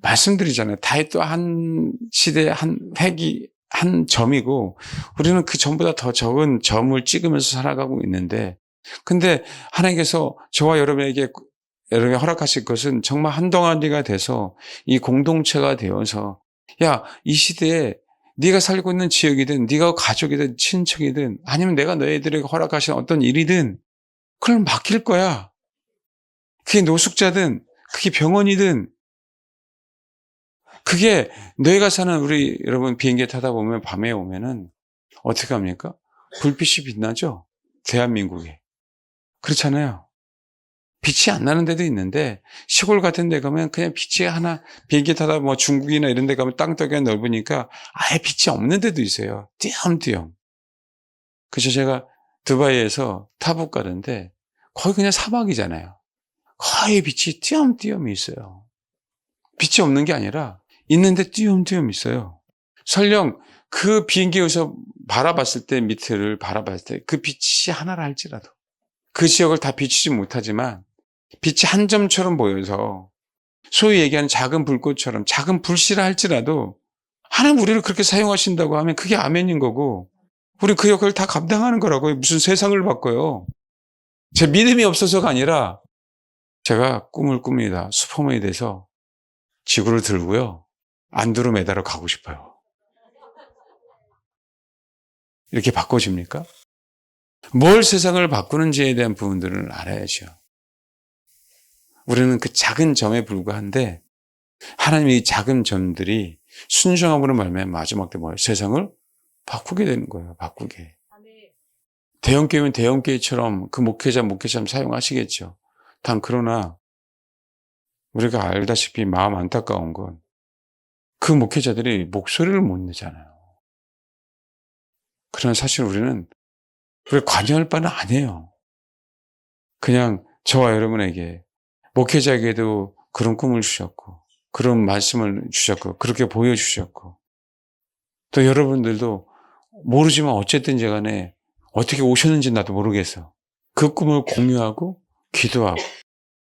말씀드리잖아요. 다윗도 한 시대의 한 획이 한 점이고 우리는 그 점보다 더 적은 점을 찍으면서 살아가고 있는데, 근데 하나님께서 저와 여러분에게 허락하실 것은 정말 한동안이가 돼서 이 공동체가 되어서 야, 이 시대에 네가 살고 있는 지역이든 네가 가족이든 친척이든 아니면 내가 너희들에게 허락하신 어떤 일이든 그걸 맡길 거야. 그게 노숙자든 그게 병원이든 그게 너희가 사는 우리 여러분 비행기 타다 보면 밤에 오면은 어떻게 합니까? 불빛이 빛나죠? 대한민국에. 그렇잖아요. 빛이 안 나는 데도 있는데 시골 같은 데 가면 그냥 빛이 하나 비행기 타다 뭐 중국이나 이런 데 가면 땅덩이가 넓으니까 아예 빛이 없는 데도 있어요. 띄엄띄엄. 그래서 제가 두바이에서 타북 가는데 거의 그냥 사막이잖아요. 거의 빛이 띄엄띄엄 있어요. 빛이 없는 게 아니라 있는데 띄엄띄엄 있어요. 설령 그 비행기에서 바라봤을 때 밑을 바라봤을 때 그 빛이 하나라 할지라도 그 지역을 다 비추지 못하지만 빛이 한 점처럼 보여서 소위 얘기하는 작은 불꽃처럼 작은 불씨라 할지라도 하나님 우리를 그렇게 사용하신다고 하면 그게 아멘인 거고 우리 그 역할을 다 감당하는 거라고요. 무슨 세상을 바꿔요. 제 믿음이 없어서가 아니라 제가 꿈을 꿉니다. 슈퍼맨이 돼서 지구를 들고요. 안드로메다로 가고 싶어요. 이렇게 바꿔집니까? 뭘 세상을 바꾸는지에 대한 부분들을 알아야죠. 우리는 그 작은 점에 불과한데 하나님의 이 작은 점들이 순종함으로 말미암아 마지막 때 뭐예요? 세상을 바꾸게 되는 거예요. 바꾸게. 대형교회면 대형교회처럼 그 목회자처럼 사용하시겠죠. 단 그러나 우리가 알다시피 마음 안타까운 건 그 목회자들이 목소리를 못 내잖아요. 그러나 사실 우리는 관여할 바는 아니에요. 그냥 저와 여러분에게 목회자에게도 그런 꿈을 주셨고 그런 말씀을 주셨고 그렇게 보여주셨고 또 여러분들도 모르지만 어쨌든지 간에 어떻게 오셨는지 나도 모르겠어. 그 꿈을 공유하고 기도하고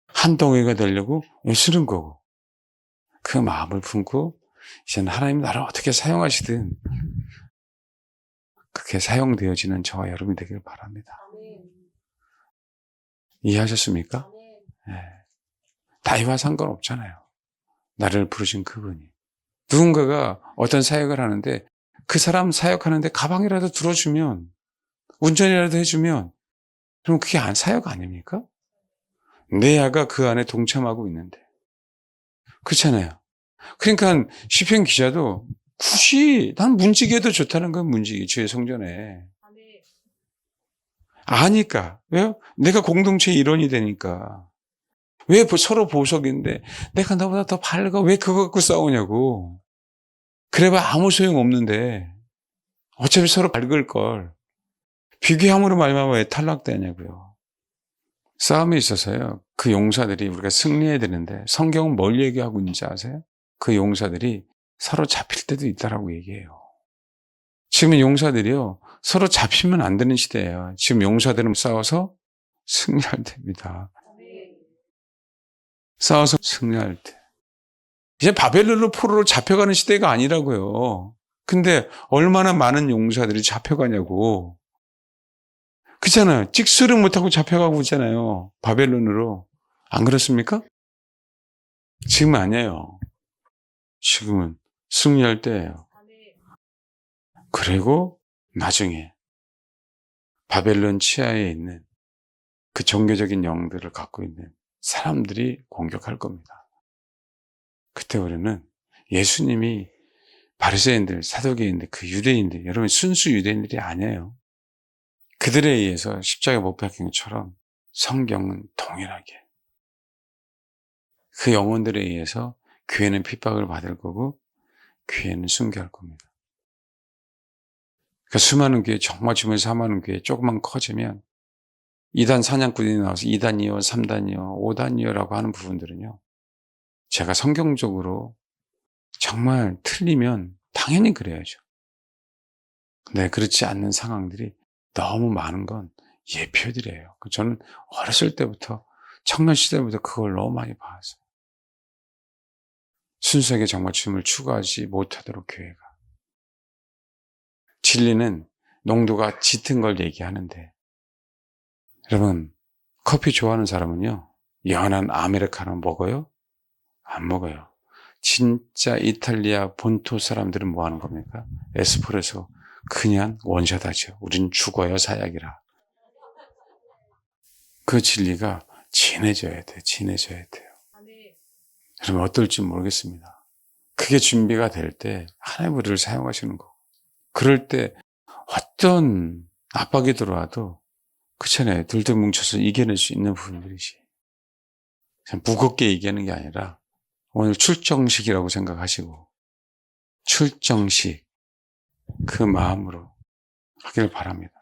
한 덩이가 되려고 쓰는 거고 그 마음을 품고 이제는 하나님 나를 어떻게 사용하시든 그렇게 사용되어지는 저와 여러분이 되길 바랍니다. 이해하셨습니까? 네. 나이와 상관없잖아요. 나를 부르신 그분이. 누군가가 어떤 사역을 하는데 그 사람 사역하는데 가방이라도 들어주면 운전이라도 해주면 그럼 그게 사역 아닙니까? 내 아가 그 안에 동참하고 있는데. 그렇잖아요. 그러니까 시편 기자도 굳이 난 문지기에도 좋다는 건 문지기 주의 성전에. 아니까. 왜요? 내가 공동체의 일원이 되니까. 왜 서로 보석인데 내가 너보다 더 밝아 왜 그거 갖고 싸우냐고. 그래봐 아무 소용 없는데 어차피 서로 밝을 걸. 비교함으로 말미암아 왜 탈락되냐고요. 싸움에 있어서요. 그 용사들이 우리가 승리해야 되는데 성경은 뭘 얘기하고 있는지 아세요? 그 용사들이 서로 잡힐 때도 있다라고 얘기해요. 지금 용사들이요. 서로 잡히면 안 되는 시대예요. 지금 용사들은 싸워서 승리할 때입니다. 싸워서 승리할 때. 이제 바벨론으로 포로로 잡혀가는 시대가 아니라고요. 근데 얼마나 많은 용사들이 잡혀가냐고. 그렇잖아요. 찍소리 못하고 잡혀가고 있잖아요. 바벨론으로. 안 그렇습니까? 지금은 아니에요. 지금은 승리할 때예요. 그리고 나중에 바벨론 치하에 있는 그 종교적인 영들을 갖고 있는 사람들이 공격할 겁니다. 그때 우리는 예수님이 바리새인들, 사두개인들, 그 유대인들, 여러분 순수 유대인들이 아니에요. 그들에 의해서 십자가에 못 박힌 것처럼 성경은 동일하게 그 영혼들에 의해서 교회는 핍박을 받을 거고 교회는 순교할 겁니다. 그 수많은 교회, 정말 주변에서 많은 교회 조금만 커지면 2단 사냥꾼이 나와서 2단이요, 3단이요, 5단이요라고 하는 부분들은요. 제가 성경적으로 정말 틀리면 당연히 그래야죠. 근데 그렇지 않는 상황들이 너무 많은 건 예표들이에요. 저는 어렸을 때부터 청년 시대부터 그걸 너무 많이 봤어요. 순수하게 정말 주님을 추구하지 못하도록 교회가. 진리는 농도가 짙은 걸 얘기하는데 여러분 커피 좋아하는 사람은요 연한 아메리카노 먹어요? 안 먹어요. 진짜 이탈리아 본토 사람들은 뭐 하는 겁니까? 에스프레소 그냥 원샷하죠. 우린 죽어요 사약이라. 그 진리가 진해져야 돼요. 진해져야 돼요. 여러분 어떨지 모르겠습니다. 그게 준비가 될 때 하나님 우리를 사용하시는 거고, 그럴 때 어떤 압박이 들어와도 그렇잖아요. 들들 뭉쳐서 이겨낼 수 있는 부분들이지. 그냥 무겁게 이기는 게 아니라 오늘 출정식이라고 생각하시고 출정식 그 마음으로 하기를 바랍니다.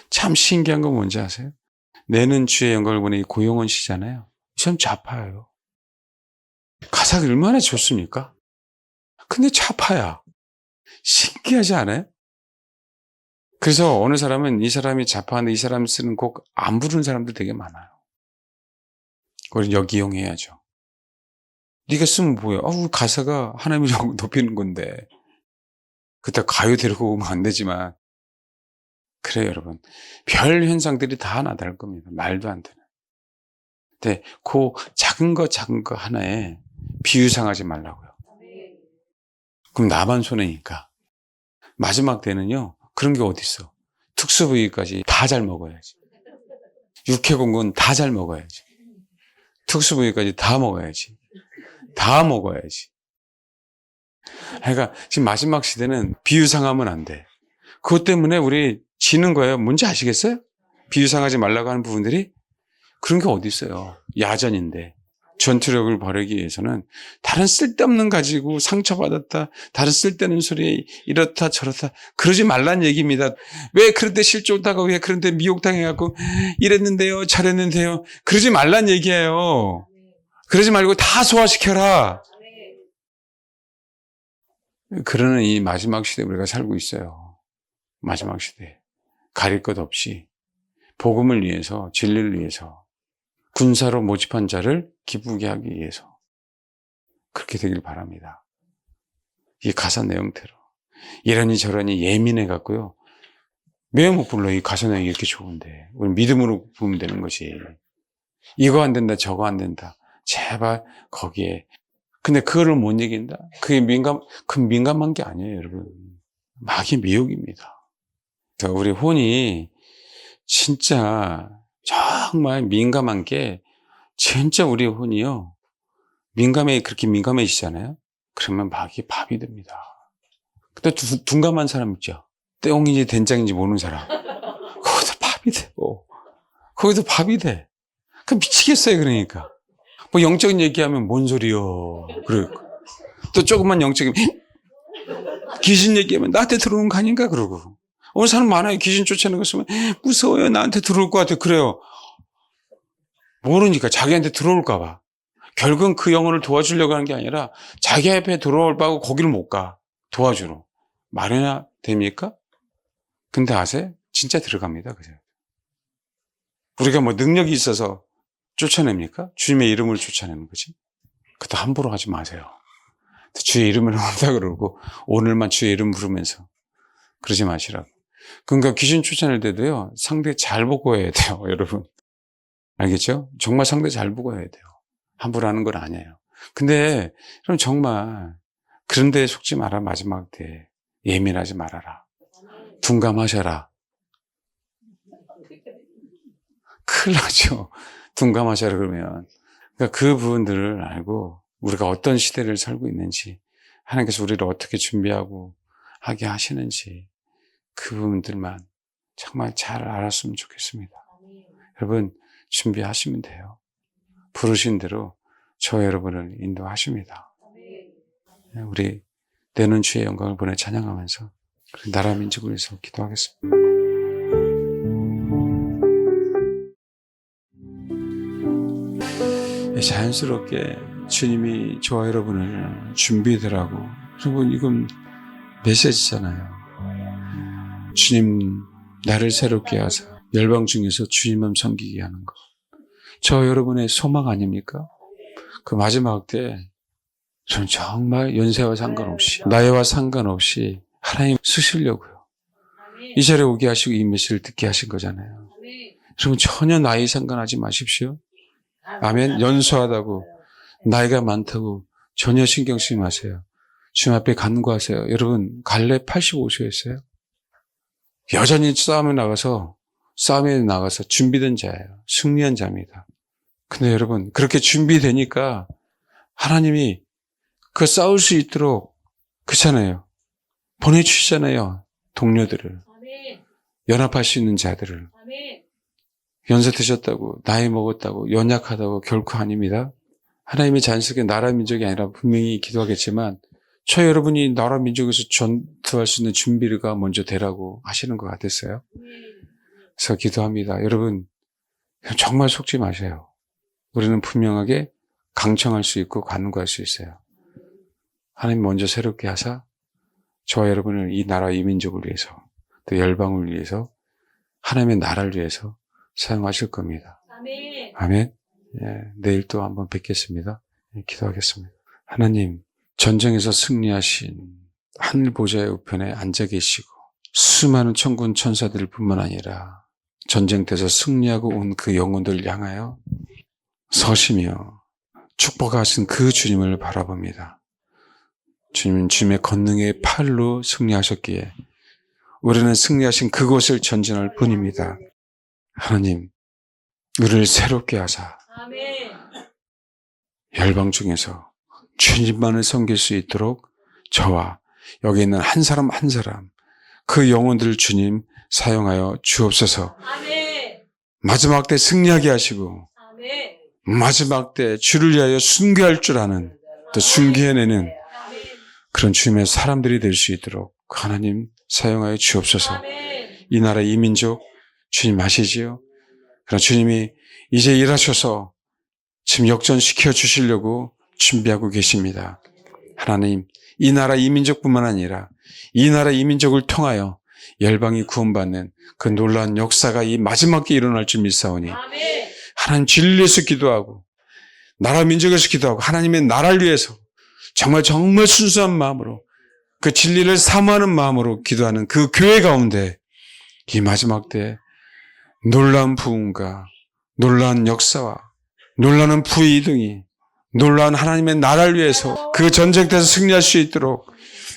참 신기한 건 뭔지 아세요? 내는 주의 영광을 보내 이 고용원 씨잖아요. 참 좌파예요. 가사가 얼마나 좋습니까? 근데 좌파야. 신기하지 않아요? 그래서 어느 사람은 이 사람이 좌파인데 이 사람이 쓰는 곡 안 부르는 사람들 되게 많아요. 우리 여기 이용해야죠. 네가 쓰면 뭐야? 가사가 하나님을 높이는 건데. 그때 가요 데리고 오면 안 되지만. 그래요, 여러분. 별 현상들이 다 나타날 겁니다. 말도 안 되는. 근데 그 작은 거 하나에 비유상하지 말라고요. 그럼 나만 손해니까. 마지막 때는요, 그런 게 어딨어. 특수부위까지 다 잘 먹어야지. 육해공군 다 잘 먹어야지. 특수부위까지 다 먹어야지. 다 먹어야지. 그러니까 지금 마지막 시대는 비유상하면 안 돼. 그것 때문에 우리 지는 거예요. 뭔지 아시겠어요? 비유상하지 말라고 하는 부분들이 그런 게 어디 있어요. 야전인데 전투력을 벌이기 위해서는 다른 쓸데없는 가지고 상처받았다, 다른 쓸데없는 소리 이렇다 저렇다 그러지 말란 얘기입니다. 왜 그런데 실족하고 왜 그런데 미혹당해갖고 이랬는데요 저랬는데요 그러지 말란 얘기예요. 그러지 말고 다 소화시켜라. 그러는 이 마지막 시대에 우리가 살고 있어요. 마지막 시대에 가릴 것 없이 복음을 위해서, 진리를 위해서 군사로 모집한 자를 기쁘게 하기 위해서 그렇게 되길 바랍니다. 이 가사 내용대로 이러니 저러니 예민해 갖고요 왜 못 불러? 이 가사 내용이 이렇게 좋은데 우리 믿음으로 부으면 되는 것이. 이거 안 된다 저거 안 된다 제발 거기에. 근데 그거를 못 이긴다? 그게 민감한 게 아니에요, 여러분. 마귀 미혹입니다. 그러니까 우리 혼이 진짜 정말 민감한 게, 진짜 우리 혼이요, 그렇게 민감해지잖아요? 그러면 마귀 밥이 됩니다. 근데 둔감한 사람 있죠? 떼옹인지 된장인지 모르는 사람. 거기서 밥이 돼. 거기서 밥이 돼. 그 미치겠어요, 그러니까. 뭐 영적인 얘기하면 뭔 소리요. 그래. 또 조금만 영적인, 귀신 얘기하면 나한테 들어오는 거 아닌가? 그러고. 어느 사람 많아요. 귀신 쫓아내는 거 쓰면 무서워요. 나한테 들어올 것 같아. 그래요. 모르니까 자기한테 들어올까 봐. 결국은 그 영혼을 도와주려고 하는 게 아니라 자기 앞에 들어올 바고 거기를 못 가. 도와주러. 말이나 됩니까? 근데 아세요? 진짜 들어갑니다. 그죠? 우리가 뭐 능력이 있어서 쫓아냅니까? 주님의 이름을 쫓아내는 거지. 그것도 함부로 하지 마세요. 주의 이름을 한다 그러고 오늘만 주의 이름 부르면서 그러지 마시라고. 그러니까 귀신 쫓아낼 때도요, 상대 잘 보고 해야 돼요, 여러분. 알겠죠? 정말 상대 잘 보고 해야 돼요. 함부로 하는 건 아니에요. 근데 그럼 정말 그런 데에 속지 마라. 마지막 때 예민하지 말아라. 둔감하셔라. 큰일 나죠. 둔감하셔라 그러면. 그러니까 그 부분들을 알고 우리가 어떤 시대를 살고 있는지, 하나님께서 우리를 어떻게 준비하고 하게 하시는지 그 부분들만 정말 잘 알았으면 좋겠습니다. 여러분 준비하시면 돼요. 부르신 대로 저 여러분을 인도하십니다. 우리 내는 주의 영광을 보내 찬양하면서 나라 민족을 위해서 기도하겠습니다. 자연스럽게 주님이 저와 여러분을 준비되라고. 여러분 이건 메시지잖아요. 주님 나를 새롭게 하사 열방 중에서 주님만 섬기게 하는 것. 저 여러분의 소망 아닙니까? 그 마지막 때 저는 정말 연세와 상관없이 나이와 상관없이 하나님 쓰시려고요. 이 자리에 오게 하시고 이 메시지를 듣게 하신 거잖아요. 여러분 전혀 나이 상관하지 마십시오. 아멘. 연소하다고 나이가 많다고 전혀 신경 쓰지 마세요. 주님 앞에 간구하세요. 여러분, 갈렙 85세였어요. 여전히 싸움에 나가서 준비된 자예요. 승리한 자입니다. 근데 여러분, 그렇게 준비되니까 하나님이 그 싸울 수 있도록 그렇잖아요. 보내주시잖아요. 동료들을. 연합할 수 있는 자들을. 연세 드셨다고, 나이 먹었다고, 연약하다고 결코 아닙니다. 하나님의 자연스럽게 나라 민족이 아니라 분명히 기도하겠지만 저 여러분이 나라 민족에서 전투할 수 있는 준비가 먼저 되라고 하시는 것 같았어요. 그래서 기도합니다. 여러분, 정말 속지 마세요. 우리는 분명하게 강청할 수 있고 간구할 수 있어요. 하나님 먼저 새롭게 하사 저와 여러분을 이 나라 이 민족을 위해서 또 열방을 위해서 하나님의 나라를 위해서 사용하실 겁니다. 아멘. 아멘. 예, 내일 또 한번 뵙겠습니다. 예, 기도하겠습니다. 하나님, 전쟁에서 승리하신 하늘 보좌의 우편에 앉아 계시고 수많은 천군 천사들 뿐만 아니라 전쟁터에서 승리하고 온 그 영혼들 향하여 서시며 축복하신 그 주님을 바라봅니다. 주님은 주님의 권능의 팔로 승리하셨기에 우리는 승리하신 그곳을 전진할 뿐입니다. 하나님, 우리를 새롭게 하사 열방 중에서 주님만을 섬길 수 있도록 저와 여기 있는 한 사람 한 사람 그 영혼들을 주님 사용하여 주옵소서. 마지막 때 승리하게 하시고 마지막 때 주를 위하여 순교할 줄 아는 또 순교해내는 그런 주님의 사람들이 될 수 있도록 하나님 사용하여 주옵소서. 이 나라 이 민족 주님 아시지요? 그러나 주님이 이제 일하셔서 지금 역전시켜 주시려고 준비하고 계십니다. 하나님, 이 나라 이 민족뿐만 아니라 이 나라 이 민족을 통하여 열방이 구원받는 그 놀라운 역사가 이 마지막 때 일어날 줄 믿사오니 하나님 진리에서 기도하고 나라 민족에서 기도하고 하나님의 나라를 위해서 정말 순수한 마음으로 그 진리를 사모하는 마음으로 기도하는 그 교회 가운데 이 마지막 때 놀라운 부흥과 놀라운 역사와 놀라운 부이등이 놀라운 하나님의 나라를 위해서 그 전쟁터에서 승리할 수 있도록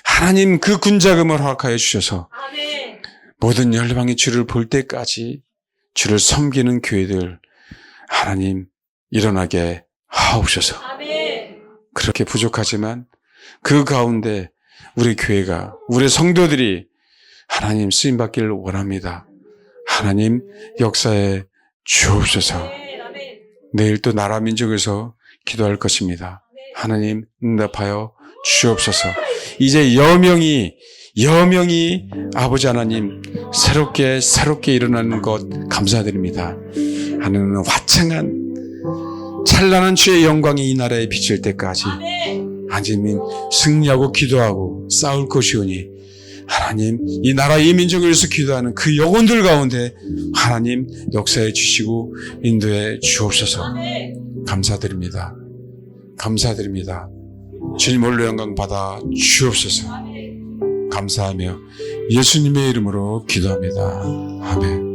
하나님 그 군자금을 허락하여 주셔서 모든 열방이 주를 볼 때까지 주를 섬기는 교회들 하나님 일어나게 하옵소서. 그렇게 부족하지만 그 가운데 우리 교회가 우리 성도들이 하나님 쓰임받기를 원합니다. 하나님 역사에 주옵소서. 내일 또 나라 민족에서 기도할 것입니다. 하나님 응답하여 주옵소서. 이제 여명이 아버지 하나님 새롭게 일어나는 것 감사드립니다. 하나님은 화창한 찬란한 주의 영광이 이 나라에 비칠 때까지 하나님 승리하고 기도하고 싸울 것이오니 하나님 이 나라 이 민족을 위해서 기도하는 그 영혼들 가운데 하나님 역사해 주시고 인도해 주옵소서. 감사드립니다. 주님 홀로 영광 받아 주옵소서. 감사하며 예수님의 이름으로 기도합니다. 아멘.